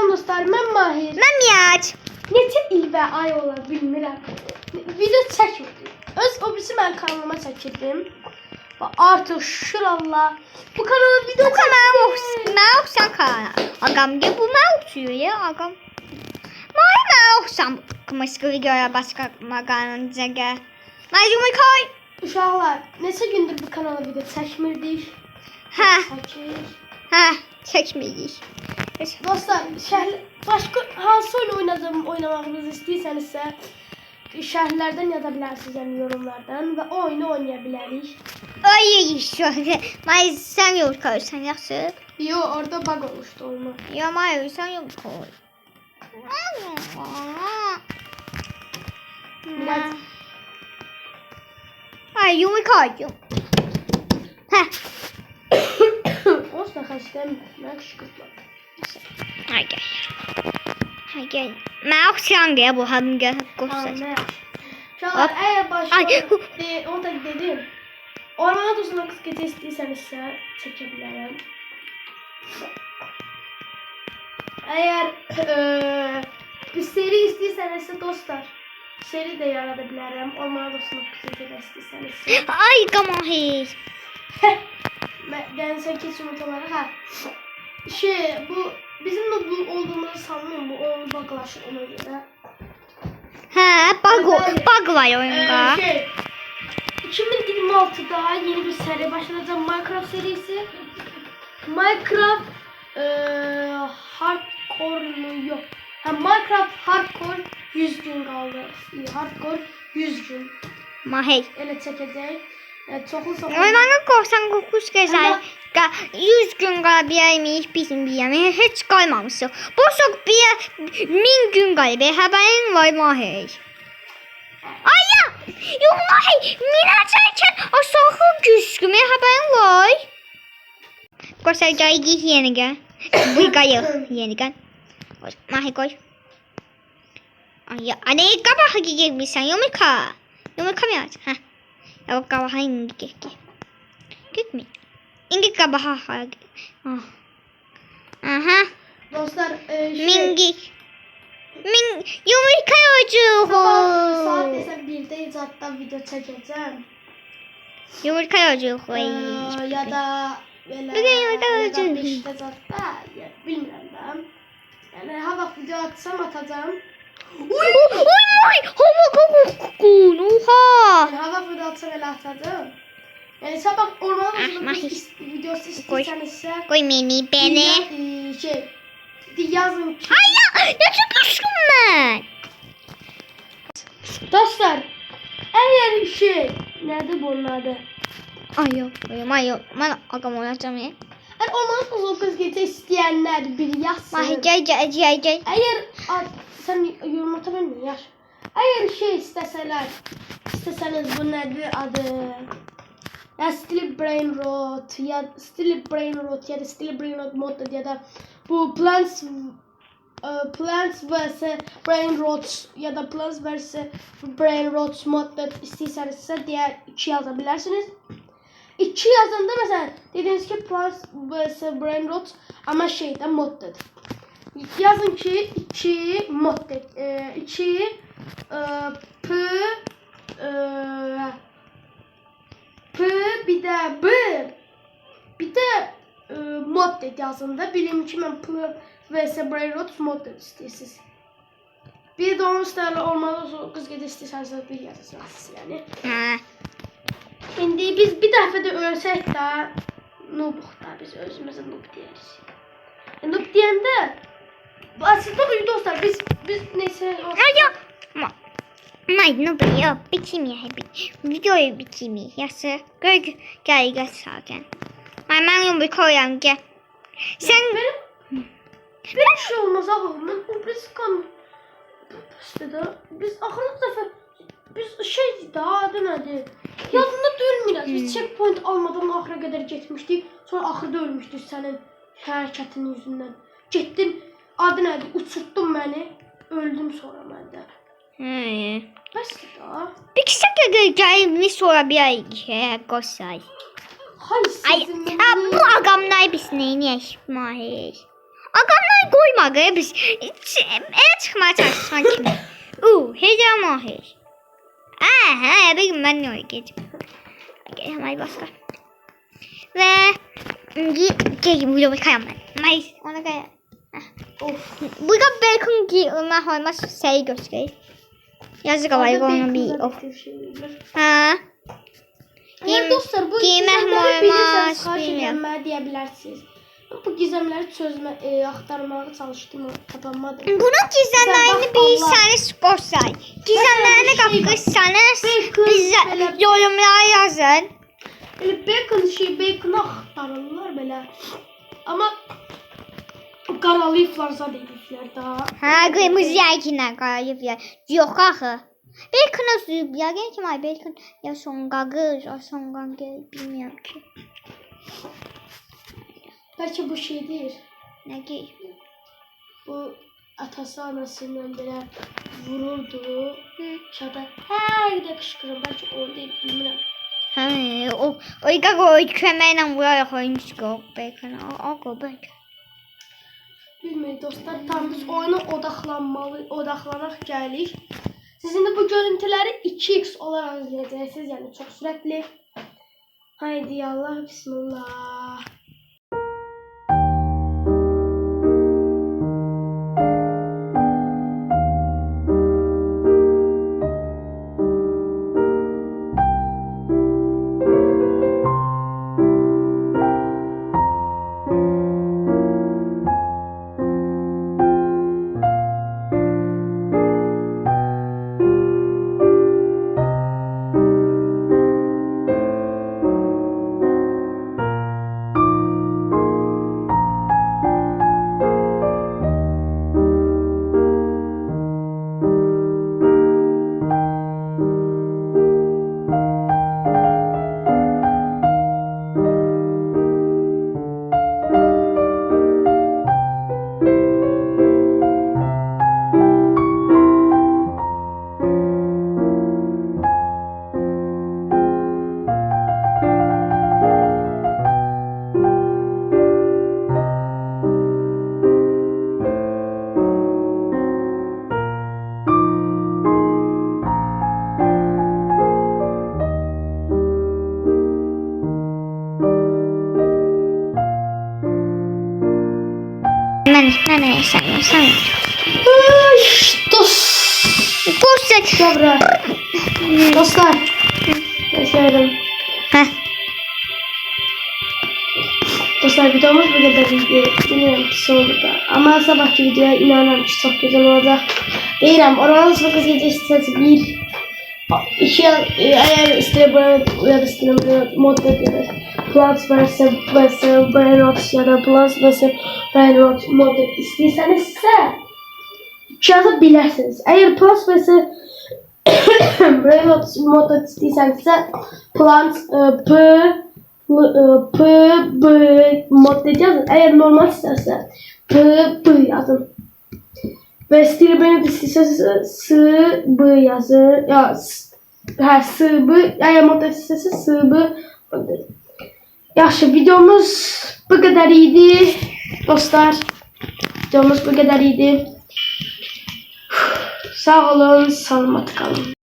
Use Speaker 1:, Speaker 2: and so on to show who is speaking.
Speaker 1: Salam dostlar, mən Mahir.
Speaker 2: Mən Miraç.
Speaker 1: Neçə il və ay ola bilmirəm. Video çəkirdim. Öz o birisi mən kanalıma çəkirdim. Və artıq şuralla bu kanala video çəkirdim.
Speaker 2: Mən oxşan kanal. Ağam ya bu mən oxşuyor ya ağam. Mən oxşam. Kımışqı videoya başqa maqanınca gəl. Məcmui koy.
Speaker 1: Uşaqlar, neçə gündür bu kanala video çəkmirdik.
Speaker 2: Hə.
Speaker 1: Çəkir.
Speaker 2: Çəkmirik.
Speaker 1: Dostlar, başqa hansı oyun oynamağınızı istəyirsənizsə şərhlərdən yaza bilərsiniz, yəni yorumlardan və o oyunu oynaya bilərik.
Speaker 2: Ay şöyle. May sen yok koysan yaxşı.
Speaker 1: Yo, orada bug olmuşdu olma.
Speaker 2: Ya may sen yok koy.
Speaker 1: Biraz
Speaker 2: Ay yumurta. Heh.
Speaker 1: Olsun xəstəm, mən qışqırtma.
Speaker 2: Hay gel. Hay gel. Mən oxşan ya bu hanım gel qoxsan.
Speaker 1: Uşaqlar, əgər başqa
Speaker 2: Ay.
Speaker 1: onu da dedim. Ormana dostuna qız gecə istəyirsənizsə çəkə bilərəm. Əgər bir seri istəyirsənizsə dostlar, seri də yarada bilərəm. Ormana dostuna qız gecə istəyirsənizsə.
Speaker 2: Ay qamahi.
Speaker 1: Ben sen kesin otoları ha. Bu bizim de bu olduğumuzu sanmıyorum, bu oyun buglaşır ona göre.
Speaker 2: Hə, bug var oyunda.
Speaker 1: 2026'da yeni bir seri başlayacak, Minecraft serisi. Minecraft Hardcore mu yok? Ha, Minecraft Hardcore 100 gün kaldı. Hardcore 100 gün.
Speaker 2: Mahi.
Speaker 1: Ele çekecek. Çoxlu
Speaker 2: Oyundan qorxsan qoxuş gəzər. 100 gün qalabilirmiş, bizim bilməyəm. Heç qalmamışıq. Bu çox 1000 gün qalıb. Xəbərin var Mahi. Ay ya! Yox Mahi, minəcəkən aşağı güskümə xəbərin var. Qoşar qayıq yeni gəl. Bu qayıq yeni gəl. Mahi qoy. Ay ya, anne qabağa gəlmişsən yumurka. Yumurka mı yaz? Hə. Ya bak kabaha ingi keki. Kek mi? İngi kabaha hagi. Aha.
Speaker 1: Dostlar,
Speaker 2: Mingi. Yumurta yocuğu.
Speaker 1: saat desem 1'de icattan video çekeceğim.
Speaker 2: Yumurta yocuğu.
Speaker 1: Ya da böyle
Speaker 2: Bugün yumurta
Speaker 1: ya da
Speaker 2: yocuğu.
Speaker 1: 5'te zatta ya, bilmiyorum ben. Yani ha bak video atsam atacağım.
Speaker 2: Oy hava kokun. Oha.
Speaker 1: Yani ha bak video atsam öyle atacağım. Yani sabah ormana
Speaker 2: Mahi.
Speaker 1: videosu istiyorsanızsa
Speaker 2: Koy beni.
Speaker 1: yazın ki.
Speaker 2: Ay ya ne çıkmışım ben.
Speaker 1: Dostlar, eğer nerede bunun adı?
Speaker 2: Ay yok. Ben agam oynayacağım ya.
Speaker 1: Yani ormana kız gece isteyenler bir yazsın.
Speaker 2: Mahi gel.
Speaker 1: Eğer sen yorumlata bilmiyorsun yaz. Eğer isteseniz bu nedir adı? Ya Still Brain Rot ya da Still Brain Rot mod ya da bu Plants vs Brain Rot ya da Plants vs Brain Rot mod istiyorsanız diğer 2 yazabilirsiniz. 2 yazında mesela dediğiniz ki Plants vs Brain Rot ama mod dedi. Yazın ki 2 mod dedi. 2 bir de mod dedi yazında. Bilim ki ben Plants vs Brain Rot mod dedi istiyorsunuz. Bir de onun üstüne olmalı kız gece istiyorsanız bir yazırsınız yani. Şimdi biz bir dəfə də ölsək də noobuq da, biz özümüzə noob deyəriz. Noob deyəndə aslında dostlar biz neyse
Speaker 2: Ay ya. May no yok bitim ya videoyu bitim yası gel sakin. May ben yumru koyam gel. Sen
Speaker 1: benim bir şey olmaz abi. Ben biz kan biz axırıncı dəfə biz daha adı nədir? Yazında duyulmuyor. Biz checkpoint almadan axıra qədər getmişdik. Sonra axırda ölmüşdük sənin hərəkətin yüzündən. Getdin, adı nədir? Uçurtdun məni. Öldüm sonra mən də. Bəs da.
Speaker 2: Bir kısa gelmiş sonra bir ay koşay.
Speaker 1: Hay sizin.
Speaker 2: Bu agamlar biz neyini yaşmayız. Agamlar koyma. çıxmadı biz. Elə çıxmaya çalışsan kimi. Heyecanlı heç. Hə, bir gün mən nə olacaq? Gəl, həmay başqa. Və gəl bu kayam mən. May, ona qaya.
Speaker 1: Of.
Speaker 2: Burada bacon giyilmə olmaz şey göstərir. Yazıq var onun bir of. Hə.
Speaker 1: Eğer dostlar bu
Speaker 2: Giymək
Speaker 1: gizemleri
Speaker 2: olmaz,
Speaker 1: bilirseniz xahiş
Speaker 2: bilmirəm.
Speaker 1: edirəm mənə deyə bilərsiniz. Bu gizemleri çözmə, axtarmağa çalışdım, tapamadım.
Speaker 2: Bunun gizemlərini bilirsəniz qoşsay. Gizemlərini qapqırsanız bizə yorumlara yazın.
Speaker 1: Elə bacon axtarırlar belə. Amma qaralayıblar zad ediblər daha.
Speaker 2: Hə, qırmızı yəkinə qarayıblar. Yox axı. Bacon özüb, yəqin ki, bacon ya sonqaqır, ya sonqaqır, bilmirəm ki.
Speaker 1: Bəlkə bu şeydir.
Speaker 2: Nə ki?
Speaker 1: Bu atası anasından belə vururdu. Şada hər də qışqırır. Bəlkə o deyil, bilmirəm.
Speaker 2: Hə, o köməklə vuraraq oyun çıxır bacon. O bacon.
Speaker 1: Bilmiyorum dostlar, tam biz oyuna odaklanaq gəlirik. Siz indi bu görüntüləri 2x olaraq izləyəcəksiniz, yəni çox sürətli. Haydi Allah, bismillah. Sen. Dost. Dobra. Dostlar. Başlayalım.
Speaker 2: Heh.
Speaker 1: Dostlar videomuz bu kadar bilmiyorum pis oldu da. Ama sabahki videoya inanıyorum ki çok güzel olacak. Deyirəm, oranız bu kız gece istəsiniz 2 yıl eğer istəyirəm ya da istəyirəm modda deyir. Plants versə Brainrot ya da Plants versə Brainrot modda istəyirsəniz isə 2 yaza bilərsiniz. Eğer Plants versə Brainrot modda istəyirsənizsə Plants P modda yazın. Eğer normal istərsə P yazın. Ve stili beni istəyirsə S-B yazır. Ya S-B. Eğer modda istəyirsə S-B. Yaxşı, videomuz bu kadar idi. Dostlar, videomuz bu kadar idi. Sağ olun, salamat kalın.